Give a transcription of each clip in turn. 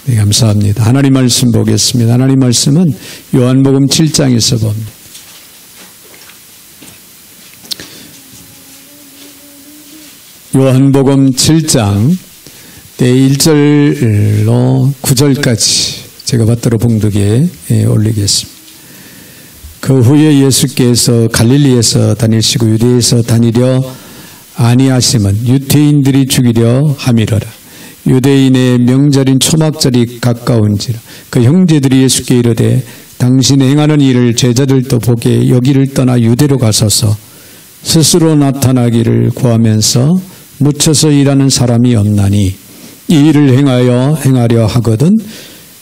네, 감사합니다. 하나님 말씀 보겠습니다. 하나님 말씀은 요한복음 7장에서 봅니다. 요한복음 7장 1절로 9절까지 제가 받들어 봉독에 올리겠습니다. 그 후에 예수께서 갈릴리에서 다니시고 유대에서 다니려 아니하심은 유대인들이 죽이려 함이러라. 유대인의 명절인 초막절이 가까운지라. 그 형제들이 예수께 이르되 당신 행하는 일을 제자들도 보게 여기를 떠나 유대로 가소서. 스스로 나타나기를 구하면서 묻혀서 일하는 사람이 없나니 이 일을 행하려 하거든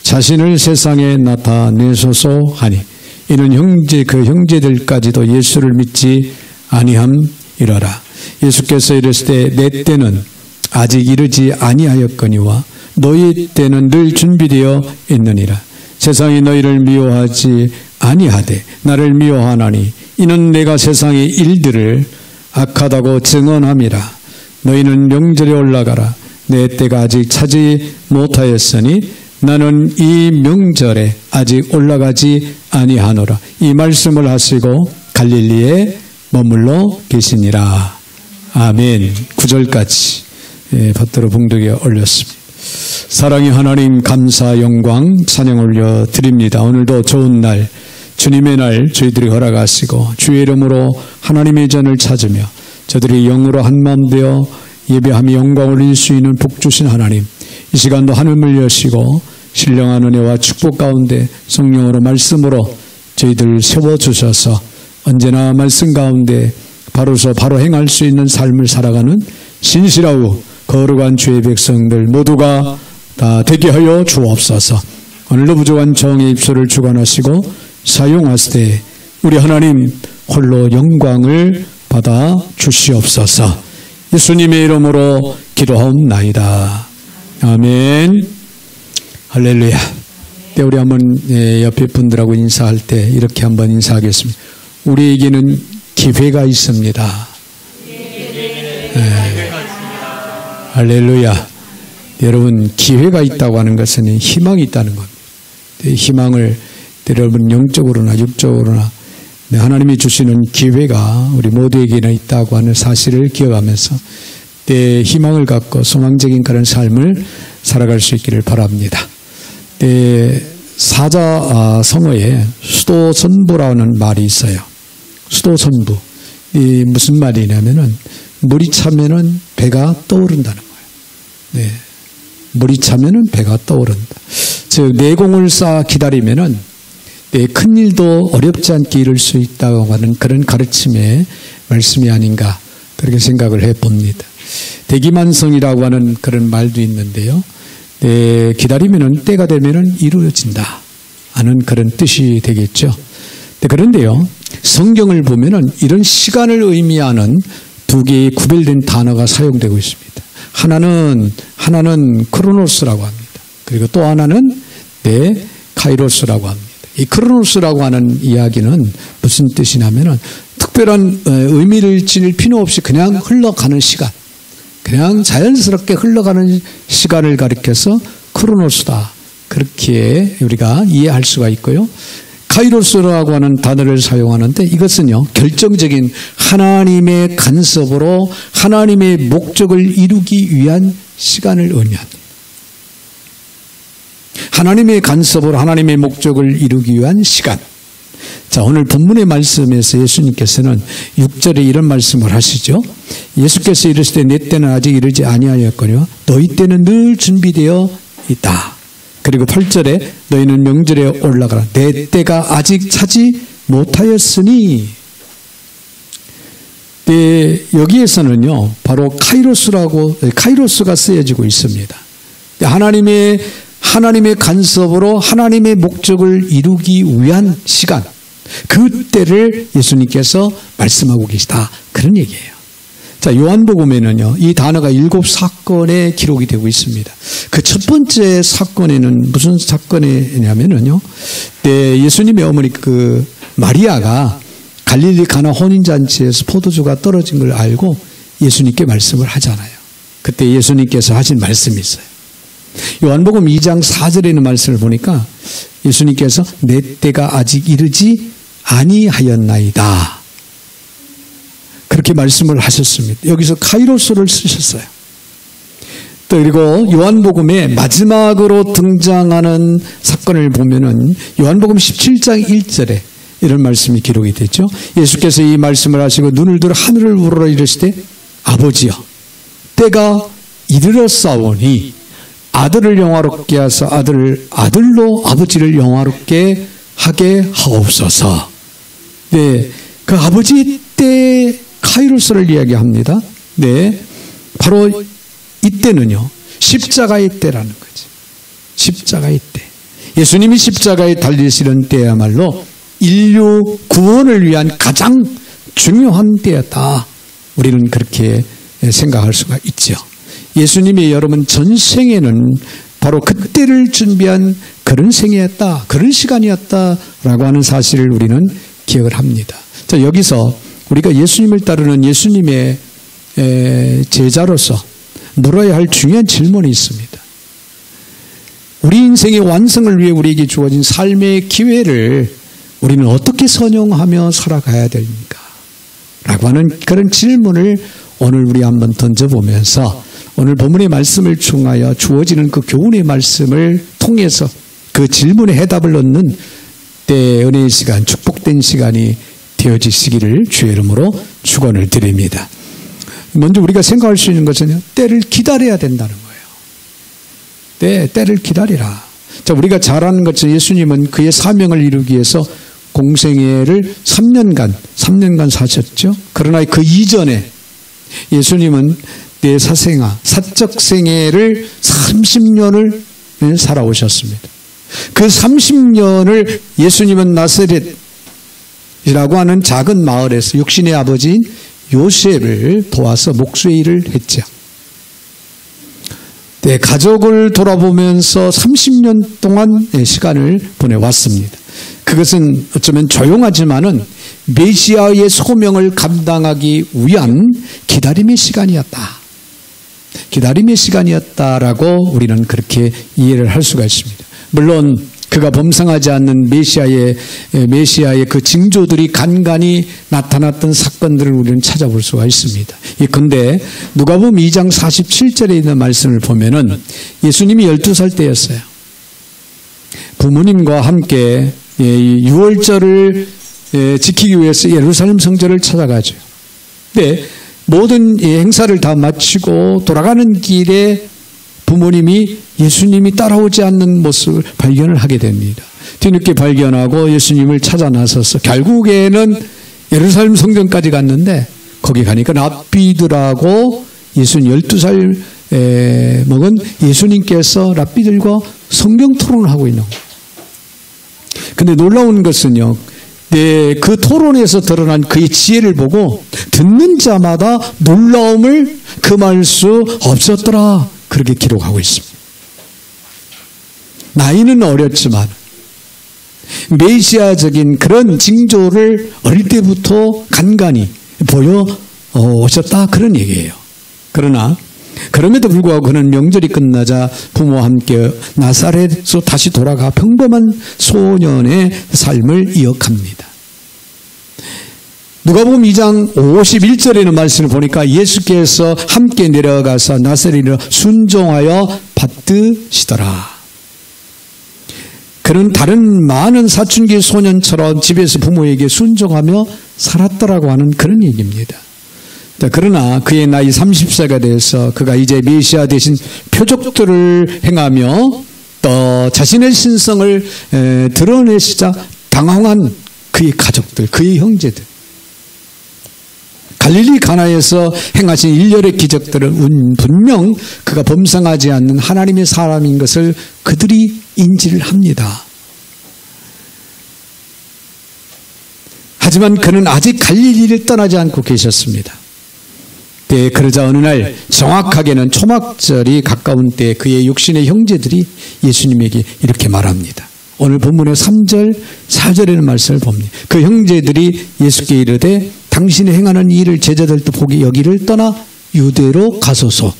자신을 세상에 나타내소서 하니 이는 그 형제들까지도 예수를 믿지 아니함이러라. 예수께서 이르시되 내 때는 아직 이르지 아니하였거니와 너희 때는 늘 준비되어 있느니라. 세상이 너희를 미워하지 아니하되 나를 미워하나니 이는 내가 세상의 일들을 악하다고 증언함이라. 너희는 명절에 올라가라. 내 때가 아직 차지 못하였으니 나는 이 명절에 아직 올라가지 아니하노라. 이 말씀을 하시고 갈릴리에 머물러 계시니라. 아멘. 9절까지 받들어 봉독에 올렸습니다. 사랑의 하나님, 감사 영광 찬양 올려 드립니다. 오늘도 좋은 날, 주님의 날 저희들이 허락하시고 주의 이름으로 하나님의 전을 찾으며 저들이 영으로 한마음 되어 예배하며 영광 올릴 수 있는 복 주신 하나님, 이 시간도 하늘을 여시고 신령한 은혜와 축복 가운데 성령으로 말씀으로 저희들 세워주셔서 언제나 말씀 가운데 바로서 바로 행할 수 있는 삶을 살아가는 신실하고 거룩한 주의 백성들 모두가 다 되게 하여 주옵소서. 오늘도 부족한 정의 입술을 주관하시고 사용하시되 우리 하나님 홀로 영광을 받아 주시옵소서. 예수님의 이름으로 기도하옵나이다. 아멘. 할렐루야. 때 우리 한번 옆에 분들하고 인사할 때 이렇게 한번 인사하겠습니다. 우리에게는 기회가 있습니다. 할렐루야. 여러분, 기회가 있다고 하는 것은 희망이 있다는 겁니다. 희망을 여러분 영적으로나 육적으로나 하나님이 주시는 기회가 우리 모두에게는 있다고 하는 사실을 기억하면서 내 희망을 갖고 소망적인 그런 삶을 살아갈 수 있기를 바랍니다. 사자성어에 수도선부라는 말이 있어요. 수도선부. 이 무슨 말이냐면은 물이 차면은 배가 떠오른다는 거예요. 네. 물이 차면은 배가 떠오른다. 즉 내공을 쌓아 기다리면은 큰 일도 어렵지 않게 이룰 수 있다고 하는 그런 가르침의 말씀이 아닌가 그렇게 생각을 해봅니다. 대기만성이라고 하는 그런 말도 있는데요. 기다리면은 때가 되면은 이루어진다 하는 그런 뜻이 되겠죠. 그런데요, 성경을 보면은 이런 시간을 의미하는 두 개의 구별된 단어가 사용되고 있습니다. 하나는 크로노스라고 합니다. 그리고 또 하나는 카이로스라고 합니다. 이 크로노스라고 하는 이야기는 무슨 뜻이냐면은 특별한 의미를 지닐 필요 없이 그냥 흘러가는 시간, 그냥 자연스럽게 흘러가는 시간을 가리켜서 크로노스다. 그렇게 우리가 이해할 수가 있고요. 카이로스라고 하는 단어를 사용하는데 이것은요, 결정적인 하나님의 간섭으로 하나님의 목적을 이루기 위한 시간을 의미합니다. 하나님의 간섭으로 하나님의 목적을 이루기 위한 시간. 자, 오늘 본문의 말씀에서 예수님께서는 6절에 이런 말씀을 하시죠. 예수께서 이르시되 내 때는 아직 이르지 아니하였거니와 너희 때는 늘 준비되어 있다. 그리고 8절에 너희는 명절에 올라가라. 내 때가 아직 차지 못하였으니. 여기에서는요, 바로 카이로스가 쓰여지고 있습니다. 하나님의 간섭으로 하나님의 목적을 이루기 위한 시간, 그 때를 예수님께서 말씀하고 계시다. 그런 얘기예요. 자, 요한복음에는요, 이 단어가 7사건에 기록이 되고 있습니다. 그 첫 번째 사건에는 무슨 사건이냐면요, 예수님의 어머니 마리아가 갈릴리 가나 혼인잔치에서 포도주가 떨어진 걸 알고 예수님께 말씀을 하잖아요. 그때 예수님께서 하신 말씀이 있어요. 요한복음 2장 4절에 있는 말씀을 보니까 예수님께서 내 때가 아직 이르지 아니하였나이다. 그렇게 말씀을 하셨습니다. 여기서 카이로스를 쓰셨어요. 또 그리고 요한복음의 마지막으로 등장하는 사건을 보면은 요한복음 17장 1절에 이런 말씀이 기록이 됐죠. 예수께서 이 말씀을 하시고 눈을 들어 하늘을 우러러 이르시되 아버지여 때가 이르렀사오니 아들을 영화롭게 하사 아들로 아버지를 영화롭게 하게 하옵소서. 네, 그 아버지 때 카이로스를 이야기합니다. 네, 바로 이때는요 십자가의 때라는 거죠. 십자가의 때. 예수님이 십자가에 달리시는 때야말로 인류 구원을 위한 가장 중요한 때였다. 우리는 그렇게 생각할 수가 있죠. 예수님의 여러분 전생에는 바로 그때를 준비한 그런 생이었다, 그런 시간이었다라고 하는 사실을 우리는 기억을 합니다. 자, 여기서 우리가 예수님을 따르는 예수님의 제자로서 물어야 할 중요한 질문이 있습니다. 우리 인생의 완성을 위해 우리에게 주어진 삶의 기회를 우리는 어떻게 선용하며 살아가야 됩니까? 라고 하는 그런 질문을 오늘 우리 한번 던져보면서 오늘 본문의 말씀을 통하여 주어지는 그 교훈의 말씀을 통해서 그 질문에 해답을 얻는 때의 은혜의 시간, 축복된 시간이 되어지시기를 주의 이름으로 축원을 드립니다. 먼저 우리가 생각할 수 있는 것은 때를 기다려야 된다는 거예요. 네, 때를 기다리라. 자, 우리가 잘 아는 것처럼 예수님은 그의 사명을 이루기 위해서 공생애를 3년간 사셨죠. 그러나 그 이전에 예수님은 내 사적 생애를 30년을 살아오셨습니다. 그 30년을 예수님은 나사렛이라고 하는 작은 마을에서 육신의 아버지인 요셉을 도와서 목수의 일을 했죠. 네, 가족을 돌아보면서 30년 동안 시간을 보내왔습니다. 그것은 어쩌면 조용하지만은 메시아의 소명을 감당하기 위한 기다림의 시간이었다. 기다림의 시간이었다라고 우리는 그렇게 이해를 할 수가 있습니다. 물론 그가 범상하지 않는 메시아의 그 징조들이 간간히 나타났던 사건들을 우리는 찾아볼 수가 있습니다. 그런데 누가복음 2장 47절에 있는 말씀을 보면은 예수님이 12살 때였어요. 부모님과 함께 유월절을 지키기 위해서 예루살렘 성전을 찾아가죠. 네, 모든 행사를 다 마치고 돌아가는 길에 부모님이 예수님이 따라오지 않는 모습을 발견을 하게 됩니다. 뒤늦게 발견하고 예수님을 찾아 나서서 결국에는 예루살렘 성전까지 갔는데 거기 가니까 랍비들하고 예수님 12살 먹은 예수님께서 랍비들과 성경 토론을 하고 있는 거예요. 근데 놀라운 것은요, 그 토론에서 드러난 그의 지혜를 보고 듣는 자마다 놀라움을 금할 수 없었더라. 그렇게 기록하고 있습니다. 나이는 어렸지만 메시아적인 그런 징조를 어릴 때부터 간간히 보여 오셨다. 그런 얘기예요. 그러나 그럼에도 불구하고 그는 명절이 끝나자 부모와 함께 나사렛으로 다시 돌아가 평범한 소년의 삶을 이어갑니다. 누가복음 2장 51절에는 말씀을 보니까 예수께서 함께 내려가서 나사렛으로 순종하여 받드시더라. 그는 다른 많은 사춘기 소년처럼 집에서 부모에게 순종하며 살았더라고 하는 그런 얘기입니다. 그러나 그의 나이 30세가 돼서 그가 이제 메시아 대신 표적들을 행하며 또 자신의 신성을 드러내시자 당황한 그의 가족들, 그의 형제들. 갈릴리 가나에서 행하신 일련의 기적들은 분명 그가 범상하지 않는 하나님의 사람인 것을 그들이 인지를 합니다. 하지만 그는 아직 갈릴리를 떠나지 않고 계셨습니다. 네, 그러자 어느 날 정확하게는 초막절이 가까운 때 그의 육신의 형제들이 예수님에게 이렇게 말합니다. 오늘 본문의 3절, 4절에는 말씀을 봅니다. 그 형제들이 예수께 이르되 당신이 행하는 일을 제자들도 보기 여기를 떠나 유대로 가소서.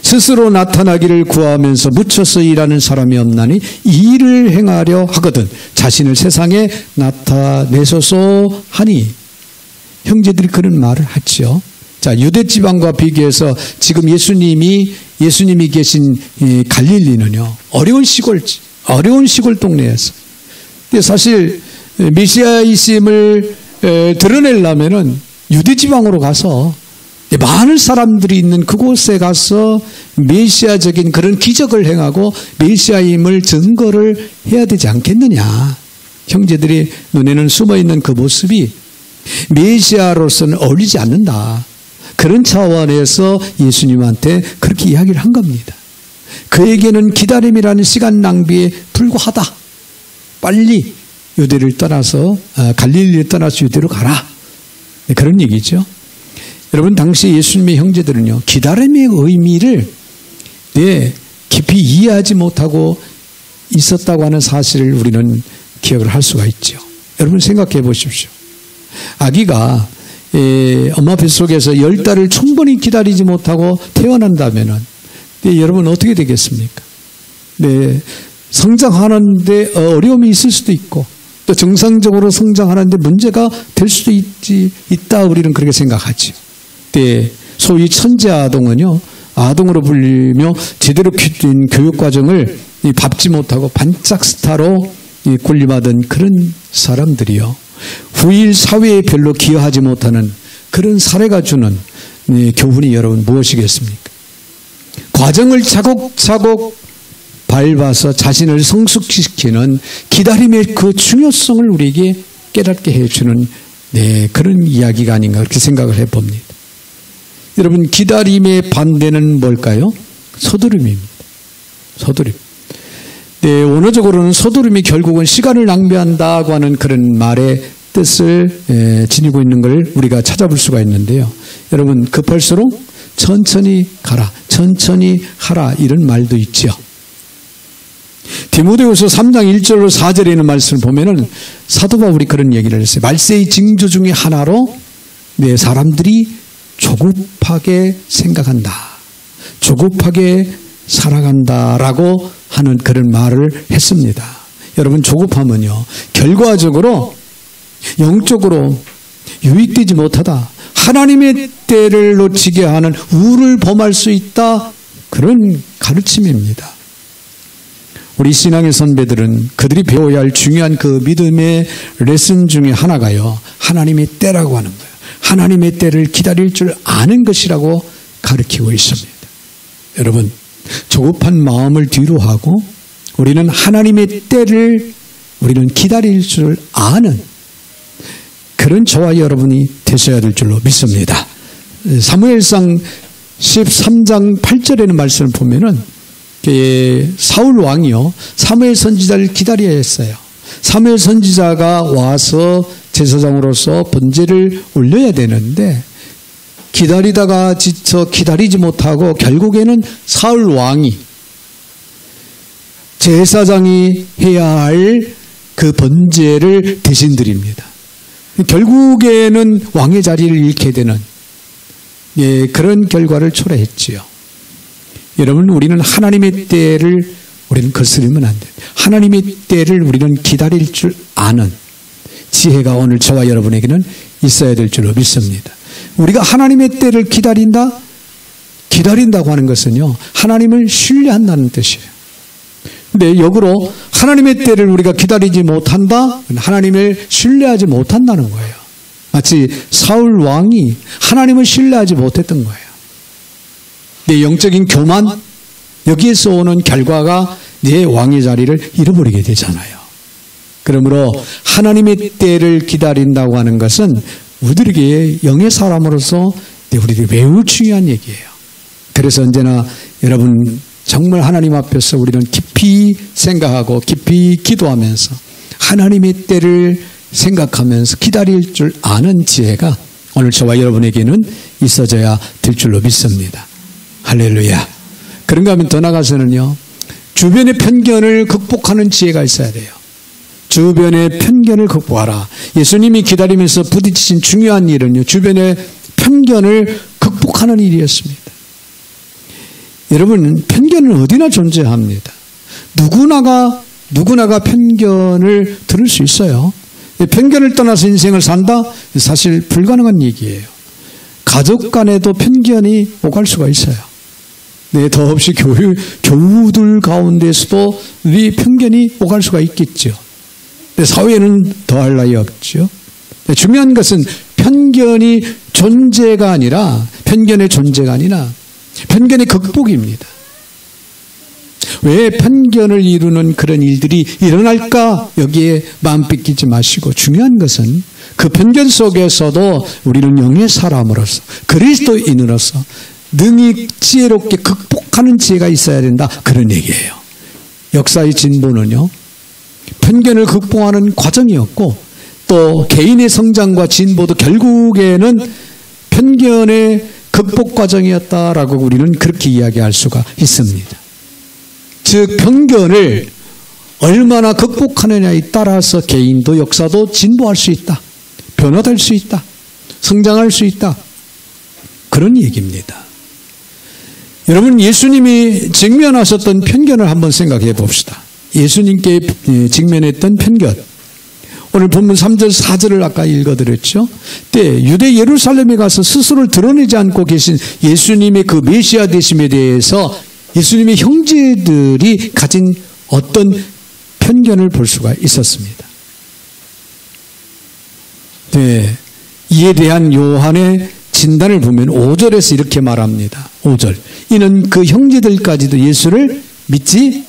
스스로 나타나기를 구하면서 묻혀서 일하는 사람이 없나니 일을 행하려 하거든 자신을 세상에 나타내소서 하니. 형제들이 그런 말을 하죠. 자, 유대 지방과 비교해서 지금 예수님이 계신 갈릴리는요, 어려운 시골 동네에서. 근데 사실 메시아이심을 드러내려면은 유대 지방으로 가서 많은 사람들이 있는 그곳에 가서 메시아적인 그런 기적을 행하고 메시아임을 증거를 해야 되지 않겠느냐. 형제들이 눈에는 숨어있는 그 모습이 메시아로서는 어울리지 않는다. 그런 차원에서 예수님한테 그렇게 이야기를 한 겁니다. 그에게는 기다림이라는 시간 낭비에 불과하다. 빨리 유대를 떠나서 갈릴리를 떠나서 유대로 가라. 그런 얘기죠. 여러분, 당시 예수님의 형제들은요, 기다림의 의미를 깊이 이해하지 못하고 있었다고 하는 사실을 우리는 기억을 할 수가 있죠. 여러분 생각해 보십시오. 아기가 엄마 뱃속에서 10달을 충분히 기다리지 못하고 태어난다면은 여러분 어떻게 되겠습니까? 성장하는데 어려움이 있을 수도 있고 또 정상적으로 성장하는데 문제가 될 수도 있다 우리는 그렇게 생각하죠. 소위 천재 아동은요, 아동으로 불리며 제대로 된 교육 과정을 밟지 못하고 반짝 스타로 군림하던 그런 사람들이요, 후일 사회에 별로 기여하지 못하는 그런 사례가 주는 교훈이 여러분 무엇이겠습니까? 과정을 차곡차곡 밟아서 자신을 성숙시키는 기다림의 그 중요성을 우리에게 깨닫게 해주는 그런 이야기가 아닌가 그렇게 생각을 해봅니다. 여러분, 기다림의 반대는 뭘까요? 서두름입니다. 서두름. 원어적으로는 서두름이 결국은 시간을 낭비한다고 하는 그런 말의 뜻을 지니고 있는 걸 우리가 찾아볼 수가 있는데요. 여러분, 급할수록 천천히 가라, 천천히 하라, 이런 말도 있죠. 디모데후서 3장 1절로 4절에 있는 말씀을 보면은 사도 바울이 그런 얘기를 했어요. 말세의 징조 중에 하나로 사람들이 조급하게 생각한다, 조급하게 살아간다라고 하는 그런 말을 했습니다. 여러분, 조급하면요, 결과적으로 영적으로 유익되지 못하다, 하나님의 때를 놓치게 하는 우를 범할 수 있다, 그런 가르침입니다. 우리 신앙의 선배들은 그들이 배워야 할 중요한 그 믿음의 레슨 중에 하나가요, 하나님의 때라고 하는 거예요. 하나님의 때를 기다릴 줄 아는 것이라고 가르치고 있습니다. 여러분, 조급한 마음을 뒤로 하고 우리는 하나님의 때를 우리는 기다릴 줄 아는 그런 저와 여러분이 되셔야 될 줄로 믿습니다. 사무엘상 13장 8절에는 말씀을 보면은 사울 왕이요, 사무엘 선지자를 기다려야 했어요. 사무엘 선지자가 와서 제사장으로서 번제를 올려야 되는데 기다리다가 지쳐 기다리지 못하고 결국에는 사울 왕이, 제사장이 해야 할 그 번제를 대신 드립니다. 결국에는 왕의 자리를 잃게 되는 그런 결과를 초래했지요. 여러분, 우리는 하나님의 때를 우리는 거스르면 안 돼요. 하나님의 때를 우리는 기다릴 줄 아는 지혜가 오늘 저와 여러분에게는 있어야 될 줄로 믿습니다. 우리가 하나님의 때를 기다린다고 하는 것은요, 하나님을 신뢰한다는 뜻이에요. 근데 역으로 하나님의 때를 우리가 기다리지 못한다, 하나님을 신뢰하지 못한다는 거예요. 마치 사울 왕이 하나님을 신뢰하지 못했던 거예요. 내 영적인 교만, 여기에서 오는 결과가 내 왕의 자리를 잃어버리게 되잖아요. 그러므로 하나님의 때를 기다린다고 하는 것은 우리들에게 영의 사람으로서 우리들이 매우 중요한 얘기예요. 그래서 언제나 여러분, 정말 하나님 앞에서 우리는 깊이 생각하고 깊이 기도하면서 하나님의 때를 생각하면서 기다릴 줄 아는 지혜가 오늘 저와 여러분에게는 있어져야 될 줄로 믿습니다. 할렐루야. 그런가 하면 더 나가서는요, 주변의 편견을 극복하는 지혜가 있어야 돼요. 주변의 편견을 극복하라. 예수님이 기다리면서 부딪히신 중요한 일은요, 주변의 편견을 극복하는 일이었습니다. 여러분, 편견은 어디나 존재합니다. 누구나가 편견을 들을 수 있어요. 편견을 떠나서 인생을 산다? 사실 불가능한 얘기예요. 가족 간에도 편견이 오갈 수가 있어요. 네, 더없이 교우들 가운데서도 이 편견이 오갈 수가 있겠죠. 사회는 더할 나위 없죠. 중요한 것은 편견의 존재가 아니라 편견의 극복입니다. 왜 편견을 이루는 그런 일들이 일어날까? 여기에 마음 뺏기지 마시고, 중요한 것은 그 편견 속에서도 우리는 영의 사람으로서, 그리스도인으로서 능히 지혜롭게 극복하는 지혜가 있어야 된다, 그런 얘기예요. 역사의 진보는요, 편견을 극복하는 과정이었고, 또 개인의 성장과 진보도 결국에는 편견의 극복 과정이었다라고 우리는 그렇게 이야기할 수가 있습니다. 즉, 편견을 얼마나 극복하느냐에 따라서 개인도 역사도 진보할 수 있다, 변화될 수 있다, 성장할 수 있다, 그런 얘기입니다. 여러분, 예수님이 직면하셨던 편견을 한번 생각해 봅시다. 예수님께 직면했던 편견. 오늘 본문 3절 4절을 아까 읽어드렸죠. 때 유대 예루살렘에 가서 스스로를 드러내지 않고 계신 예수님의 그 메시아 되심에 대해서 예수님의 형제들이 가진 어떤 편견을 볼 수가 있었습니다. 네, 이에 대한 요한의 진단을 보면 5절에서 이렇게 말합니다. 5절. 이는 그 형제들까지도 예수를 믿지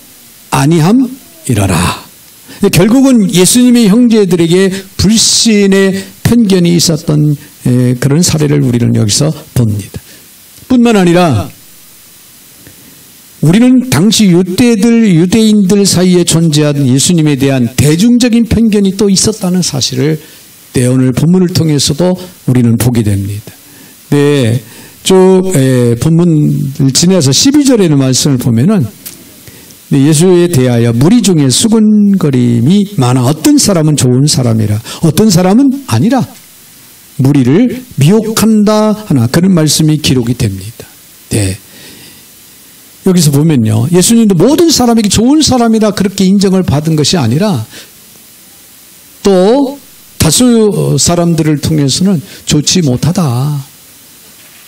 아니함이라라. 결국은 예수님의 형제들에게 불신의 편견이 있었던 그런 사례를 우리는 여기서 봅니다. 뿐만 아니라 우리는 당시 유대인들 사이에 존재한 예수님에 대한 대중적인 편견이 또 있었다는 사실을 오늘 본문을 통해서도 우리는 보게 됩니다. 네, 쭉 본문을 지나서 12절에는 말씀을 보면은 예수에 대하여 무리 중에 수군거림이 많아 어떤 사람은 좋은 사람이라 어떤 사람은 아니라 무리를 미혹한다 하나, 그런 말씀이 기록이 됩니다. 네. 여기서 보면요, 예수님도 모든 사람에게 좋은 사람이라 그렇게 인정을 받은 것이 아니라 또 다수 사람들을 통해서는 좋지 못하다,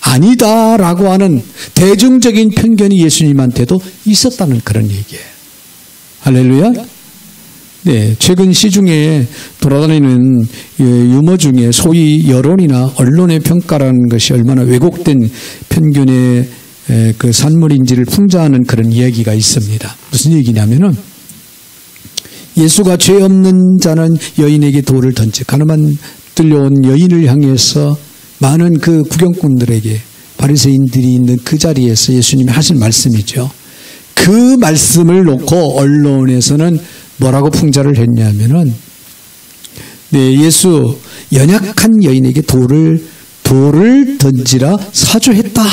아니다라고 하는 대중적인 편견이 예수님한테도 있었다는 그런 얘기예요. 할렐루야. 네, 최근 시중에 돌아다니는 유머 중에 소위 여론이나 언론의 평가라는 것이 얼마나 왜곡된 편견의 그 산물인지를 풍자하는 그런 이야기가 있습니다. 무슨 얘기냐면은, 예수가 죄 없는 자는 여인에게 돌을 던져, 가늠한 들려온 여인을 향해서 많은 그 구경꾼들에게, 바리새인들이 있는 그 자리에서 예수님이 하신 말씀이죠. 그 말씀을 놓고 언론에서는 뭐라고 풍자를 했냐면은, 네, 예수 연약한 여인에게 돌을 던지라 사주했다.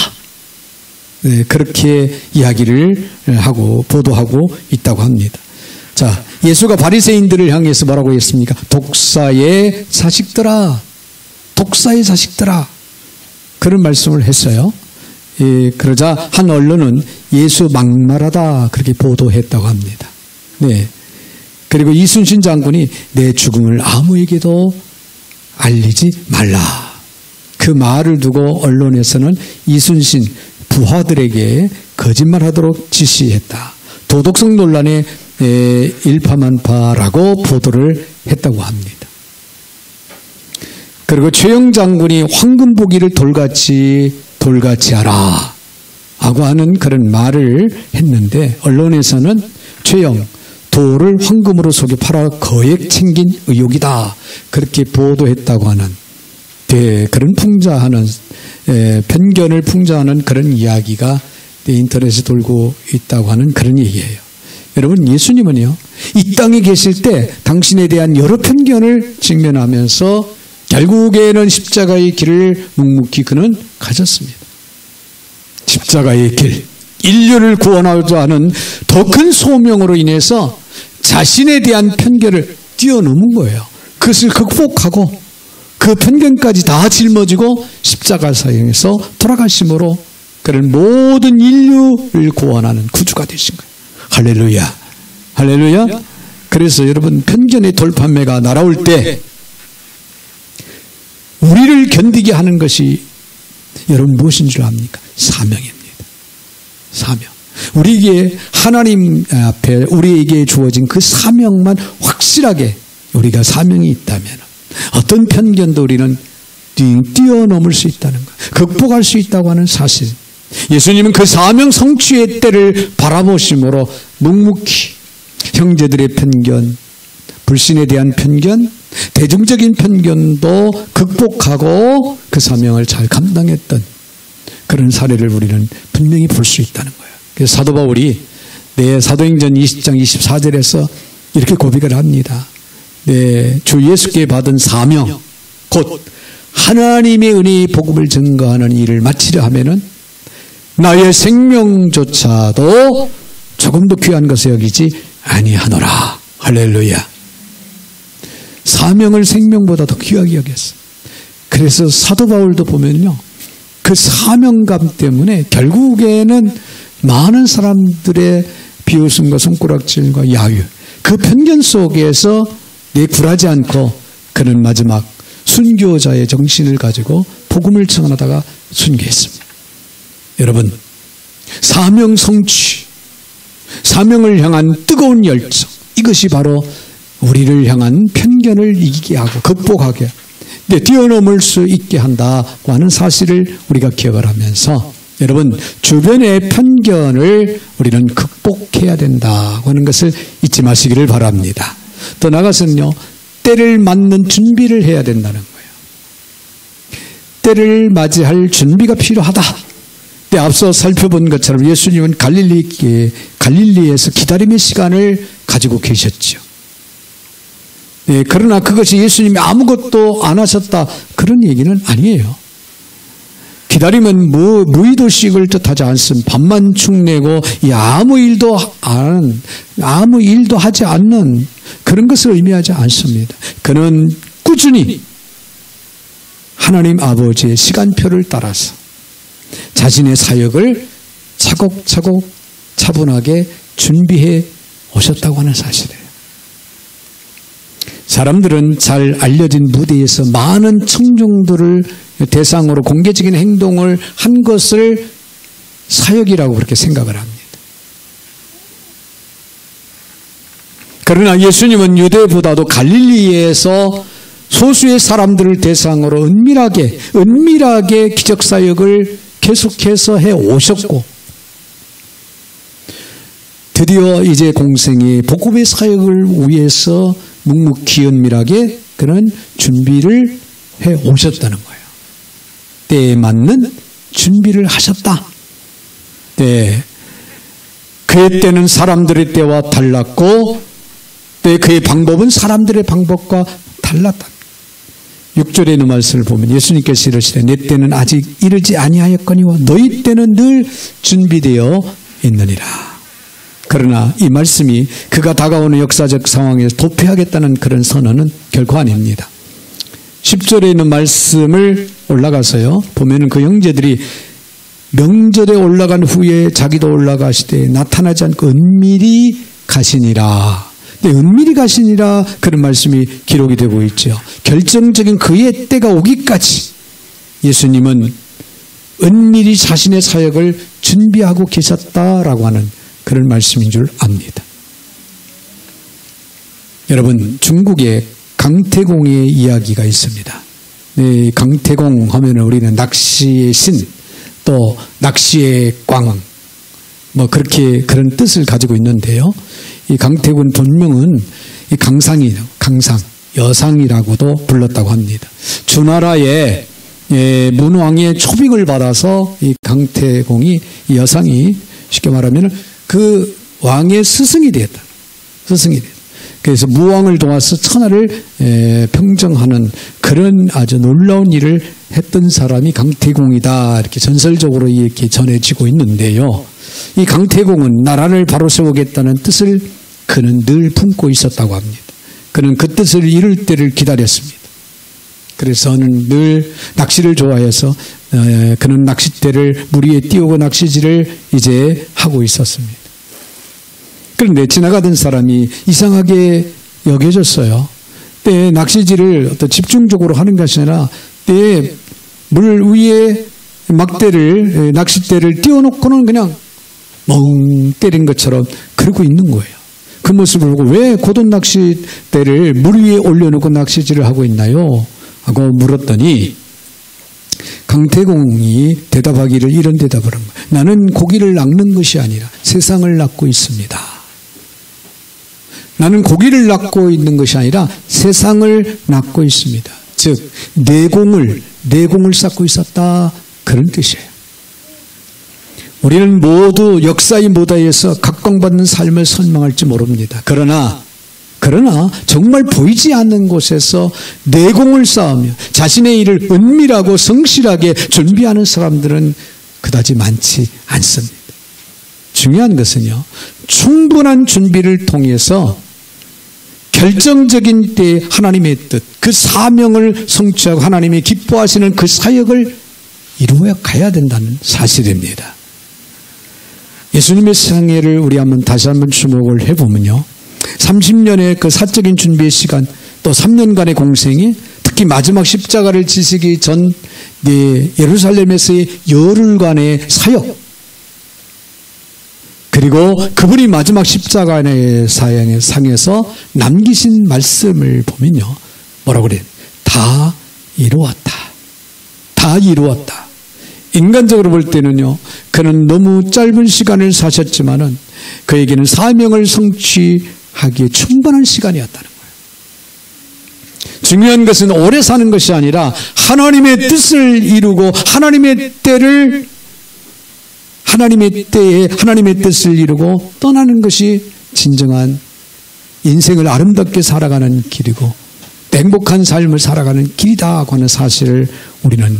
네, 그렇게 이야기를 하고 보도하고 있다고 합니다. 자, 예수가 바리새인들을 향해서 뭐라고 했습니까? 독사의 자식들아, 독사의 자식들아, 그런 말씀을 했어요. 그러자 한 언론은 예수 막말하다 그렇게 보도했다고 합니다. 네. 그리고 이순신 장군이 내 죽음을 아무에게도 알리지 말라, 그 말을 두고 언론에서는 이순신 부하들에게 거짓말하도록 지시했다, 도덕성 논란의 일파만파라고 보도를 했다고 합니다. 그리고 최영 장군이 황금 보기를 돌같이 하라 라고 하는 그런 말을 했는데, 언론에서는 최영 돌을 황금으로 속여 팔아 거액 챙긴 의혹이다 그렇게 보도했다고 하는, 그런 풍자하는 편견을 풍자하는 그런 이야기가 인터넷에 돌고 있다고 하는 그런 얘기예요. 여러분, 예수님은요, 이 땅에 계실 때 당신에 대한 여러 편견을 직면하면서 결국에는 십자가의 길을 묵묵히 그는 가졌습니다. 십자가의 길, 인류를 구원하고자 하는 더 큰 소명으로 인해서 자신에 대한 편견을 뛰어넘은 거예요. 그것을 극복하고 그 편견까지 다 짊어지고 십자가 사형에서 돌아가심으로 그런 모든 인류를 구원하는 구주가 되신 거예요. 할렐루야. 할렐루야. 그래서 여러분, 편견의 돌판매가 날아올 때 우리를 견디게 하는 것이 여러분 무엇인 줄 압니까? 사명입니다. 사명. 우리에게 하나님 앞에 우리에게 주어진 그 사명만 확실하게 우리가 사명이 있다면 어떤 편견도 우리는 뛰어넘을 수 있다는 것, 극복할 수 있다고 하는 사실. 예수님은 그 사명 성취의 때를 바라보심으로 묵묵히 형제들의 편견, 불신에 대한 편견, 대중적인 편견도 극복하고 그 사명을 잘 감당했던 그런 사례를 우리는 분명히 볼 수 있다는 거예요. 그래서 사도 바울이 사도행전 20장 24절에서 이렇게 고백을 합니다. 주 예수께 받은 사명, 곧 하나님의 은혜의 복음을 증거하는 일을 마치려 하면은 나의 생명조차도 조금도 귀한 것을 여기지 아니하노라. 할렐루야. 사명을 생명보다 더 귀하게 여겼어. 그래서 사도 바울도 보면요, 그 사명감 때문에 결국에는 많은 사람들의 비웃음과 손가락질과 야유, 그 편견 속에서 굴하지 않고 그는 마지막 순교자의 정신을 가지고 복음을 청하다가 순교했습니다. 여러분, 사명 성취, 사명을 향한 뜨거운 열정, 이것이 바로 우리를 향한 편견을 이기게 하고 극복하게, 뛰어넘을 수 있게 한다고 하는 사실을 우리가 기억을 하면서, 여러분, 주변의 편견을 우리는 극복해야 된다고 하는 것을 잊지 마시기를 바랍니다. 더 나아가서는요, 때를 맞는 준비를 해야 된다는 거예요. 때를 맞이할 준비가 필요하다. 앞서 살펴본 것처럼 예수님은 갈릴리에서 기다림의 시간을 가지고 계셨죠. 그러나 그것이 예수님이 아무것도 안 하셨다, 그런 얘기는 아니에요. 기다림은 무의도식을 뜻하지 않습니다. 밥만 축내고 아무 일도 하지 않는 그런 것을 의미하지 않습니다. 그는 꾸준히 하나님 아버지의 시간표를 따라서 자신의 사역을 차곡차곡 차분하게 준비해 오셨다고 하는 사실이에요. 사람들은 잘 알려진 무대에서 많은 청중들을 대상으로 공개적인 행동을 한 것을 사역이라고 그렇게 생각을 합니다. 그러나 예수님은 유대보다도 갈릴리에서 소수의 사람들을 대상으로 은밀하게 기적사역을 계속해서 해오셨고, 드디어 이제 공생의 복음의 사역을 위해서 묵묵히 은밀하게 그런 준비를 해오셨다는 거예요. 때에 맞는 준비를 하셨다. 그의 때는 사람들의 때와 달랐고, 그의 방법은 사람들의 방법과 달랐다. 6절에 있는 말씀을 보면 예수님께서 이르시되 내 때는 아직 이르지 아니하였거니와 너희 때는 늘 준비되어 있느니라. 그러나 이 말씀이 그가 다가오는 역사적 상황에서 도피하겠다는 그런 선언은 결코 아닙니다. 10절에 있는 말씀을 올라가서요, 보면은 그 형제들이 명절에 올라간 후에 자기도 올라가시되 나타나지 않고 은밀히 가시니라. 은밀히 가시니라, 그런 말씀이 기록이 되고 있죠. 결정적인 그의 때가 오기까지 예수님은 은밀히 자신의 사역을 준비하고 계셨다라고 하는 그런 말씀인 줄 압니다. 여러분, 중국에 강태공의 이야기가 있습니다. 강태공 하면 우리는 낚시의 신, 또 낚시의 광, 그런 뜻을 가지고 있는데요. 이 강태군 본명은 이 강상, 여상이라고도 불렀다고 합니다. 주나라의 문왕의 초빙을 받아서 이 강태공이, 이 여상이 쉽게 말하면 그 왕의 스승이 되었다. 그래서 무왕을 도와서 천하를 평정하는 그런 아주 놀라운 일을 했던 사람이 강태공이다, 이렇게 전설적으로 이렇게 전해지고 있는데요. 이 강태공은 나라를 바로 세우겠다는 뜻을 그는 늘 품고 있었다고 합니다. 그는 그 뜻을 이룰 때를 기다렸습니다. 그래서 늘 낚시를 좋아해서 그는 낚싯대를 물 위에 띄우고 낚시질을 이제 하고 있었습니다. 그런데 지나가던 사람이 이상하게 여겨졌어요. 때에 낚시질을 어떤 집중적으로 하는 것이 아니라 때에 물 위에 낚싯대를 띄워놓고는 그냥 멍 때린 것처럼 그러고 있는 거예요. 그 모습을 보고 왜 고돈 낚싯대를 물 위에 올려놓고 낚시질을 하고 있나요? 하고 물었더니 강태공이 대답하기를 이런 대답을 한 거예요. 나는 고기를 낚는 것이 아니라 세상을 낚고 있습니다. 나는 고기를 낚고 있는 것이 아니라 세상을 낚고 있습니다. 즉 내공을 쌓고 있었다, 그런 뜻이에요. 우리는 모두 역사의 무대에서 각광받는 삶을 선망할지 모릅니다. 그러나 정말 보이지 않는 곳에서 내공을 쌓으며 자신의 일을 은밀하고 성실하게 준비하는 사람들은 그다지 많지 않습니다. 중요한 것은요, 충분한 준비를 통해서 결정적인 때에 하나님의 뜻, 그 사명을 성취하고 하나님이 기뻐하시는 그 사역을 이루어 가야 된다는 사실입니다. 예수님의 생애를 우리 다시 한번 주목을 해보면요, 30년의 그 사적인 준비의 시간, 또 3년간의 공생이, 특히 마지막 십자가를 지시기 전 예루살렘에서의 열흘간의 사역, 그리고 그분이 마지막 십자가의 상에서 남기신 말씀을 보면요, 뭐라고 그래요? 다 이루었다. 다 이루었다. 인간적으로 볼 때는요, 그는 너무 짧은 시간을 사셨지만은 그에게는 사명을 성취하기에 충분한 시간이었다는 거예요. 중요한 것은 오래 사는 것이 아니라 하나님의 뜻을 이루고 하나님의 때에 하나님의 뜻을 이루고 떠나는 것이 진정한 인생을 아름답게 살아가는 길이고 행복한 삶을 살아가는 길이다고 하는 사실을 우리는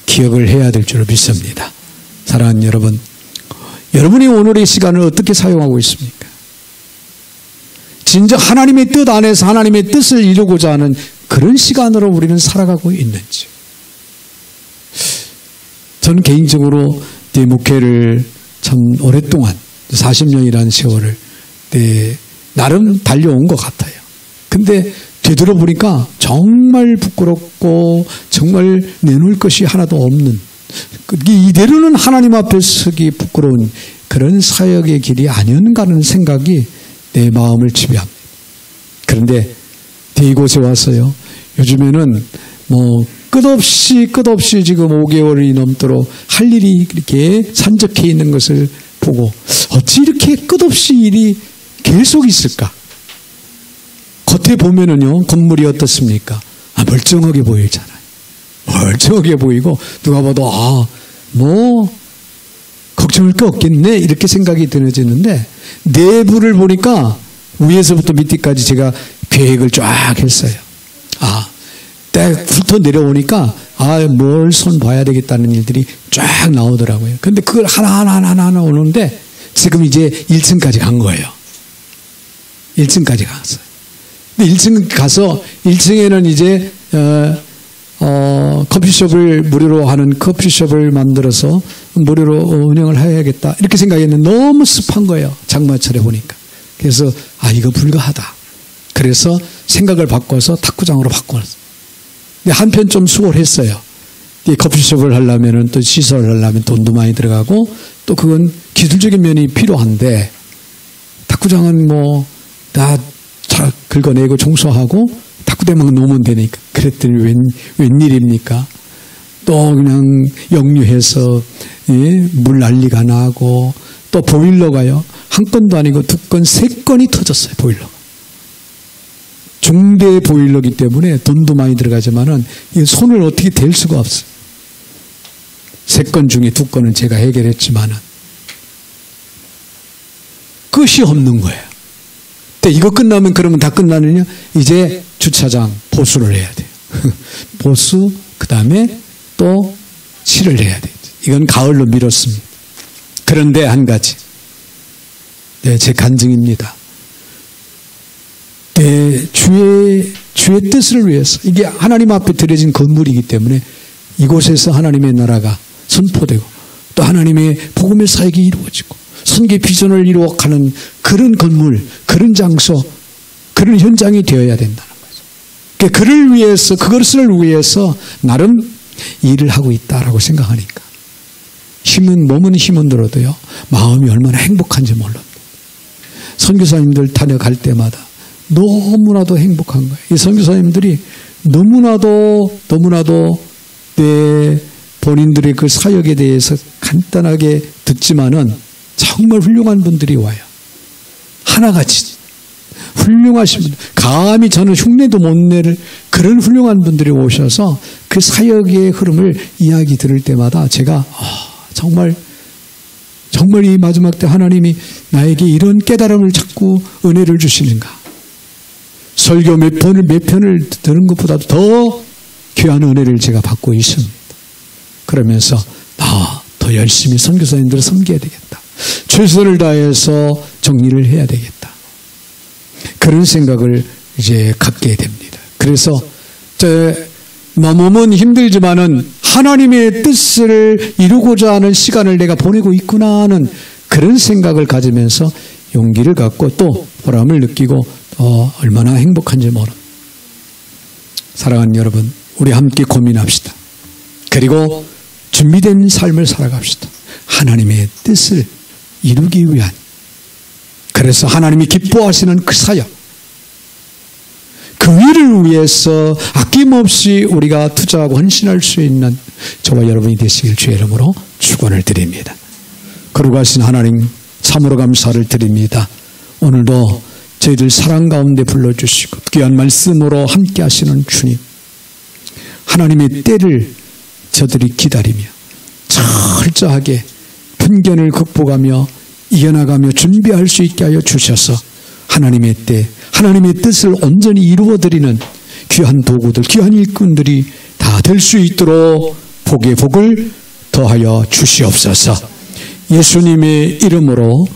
기억을 해야 될 줄 믿습니다. 사랑하는 여러분, 여러분이 오늘의 시간을 어떻게 사용하고 있습니까? 진정 하나님의 뜻 안에서 하나님의 뜻을 이루고자 하는 그런 시간으로 우리는 살아가고 있는지. 저는 개인적으로 목회를 참 오랫동안 40년이라는 세월을 나름 달려온 것 같아요. 근데 되돌아보니까 정말 부끄럽고 정말 내놓을 것이 하나도 없는, 이대로는 하나님 앞에 서기 부끄러운 그런 사역의 길이 아니었는가 하는 생각이 내 마음을 지배합니다. 그런데 이곳에 와서요, 요즘에는 끝없이 지금 5개월이 넘도록 할 일이 이렇게 산적해 있는 것을 보고 어찌 이렇게 끝없이 일이 계속 있을까? 겉에 보면은요, 건물이 어떻습니까? 멀쩡하게 보이잖아요. 멀쩡하게 보이고 누가 봐도 걱정할 게 없겠네, 이렇게 생각이 들어지는데 내부를 보니까 위에서부터 밑에까지 제가 계획을 쫙 했어요. 딱 훑어 내려오니까 뭘 손 봐야 되겠다는 일들이 쫙 나오더라고요. 근데 그걸 하나하나 오는데 지금 이제 1층까지 간 거예요. 1층까지 갔어요. 근데 1층 가서 1층에는 이제 커피숍을 무료로 하는 커피숍을 만들어서 무료로 운영을 해야겠다, 이렇게 생각했는데 너무 습한 거예요. 장마철에 보니까. 그래서 이거 불가하다. 그래서 생각을 바꿔서 탁구장으로 바꿔놨어요. 근데 한편 좀 수고를 했어요. 이 커피숍을 하려면 또 시설을 하려면 돈도 많이 들어가고 또 그건 기술적인 면이 필요한데 탁구장은 다 긁어내고 청소하고 탁구대만 놓으면 되니까. 그랬더니 웬일입니까? 또 그냥 역류해서 물 난리가 나고 또 보일러가요, 한 건도 아니고 2건, 3건이 터졌어요. 보일러가. 중대 보일러기 때문에 돈도 많이 들어가지만은 손을 어떻게 댈 수가 없어요. 3건 중에 2건은 제가 해결했지만은 끝이 없는 거예요. 근데 이거 끝나면 그러면 다 끝나느냐? 이제 주차장 보수를 해야 돼요. 보수, 그 다음에 또 칠을 해야 돼요. 이건 가을로 미뤘습니다. 그런데 한 가지, 제 간증입니다. 주의 뜻을 위해서, 이게 하나님 앞에 드려진 건물이기 때문에 이곳에서 하나님의 나라가 선포되고 또 하나님의 복음의 사역이 이루어지고 선교 비전을 이루어가는 그런 건물, 그런 장소, 그런 현장이 되어야 된다는 거죠. 그를 위해서, 그것을 위해서 나름 일을 하고 있다라고 생각하니까 몸은 힘은 들어도요, 마음이 얼마나 행복한지 몰랍니다. 선교사님들 다녀갈 때마다 너무나도 행복한 거예요. 이 선교사님들이 너무나도 본인들의 그 사역에 대해서 간단하게 듣지만은 정말 훌륭한 분들이 와요. 하나같이 훌륭하신 분들, 감히 저는 흉내도 못 낼 그런 훌륭한 분들이 오셔서 그 사역의 흐름을 이야기 들을 때마다 제가 정말 이 마지막 때 하나님이 나에게 이런 깨달음을 자꾸 은혜를 주시는가. 설교 몇 편을 듣는 것보다도 더 귀한 은혜를 제가 받고 있습니다. 그러면서 더 열심히 선교사님들을 섬겨야 되겠다. 최선을 다해서 정리를 해야 되겠다. 그런 생각을 이제 갖게 됩니다. 그래서 몸은 힘들지만은 하나님의 뜻을 이루고자 하는 시간을 내가 보내고 있구나 하는 그런 생각을 가지면서 용기를 갖고 또 보람을 느끼고 얼마나 행복한지 모릅니다. 사랑하는 여러분, 우리 함께 고민합시다. 그리고 준비된 삶을 살아갑시다. 하나님의 뜻을 이루기 위한, 그래서 하나님이 기뻐하시는 그 사역, 그 일을 위해서 아낌없이 우리가 투자하고 헌신할 수 있는 저와 여러분이 되시길 주의 이름으로 축원을 드립니다. 거룩하신 하나님, 참으로 감사를 드립니다. 오늘도 저희들 사랑 가운데 불러주시고 귀한 말씀으로 함께 하시는 주님, 하나님의 때를 저들이 기다리며 철저하게 편견을 극복하며 이겨나가며 준비할 수 있게 하여 주셔서 하나님의 때, 하나님의 뜻을 온전히 이루어드리는 귀한 도구들, 귀한 일꾼들이 다 될 수 있도록 복의 복을 더하여 주시옵소서. 예수님의 이름으로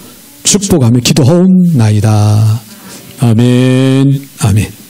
축복하며 기도하옵나이다. 아멘. 아멘.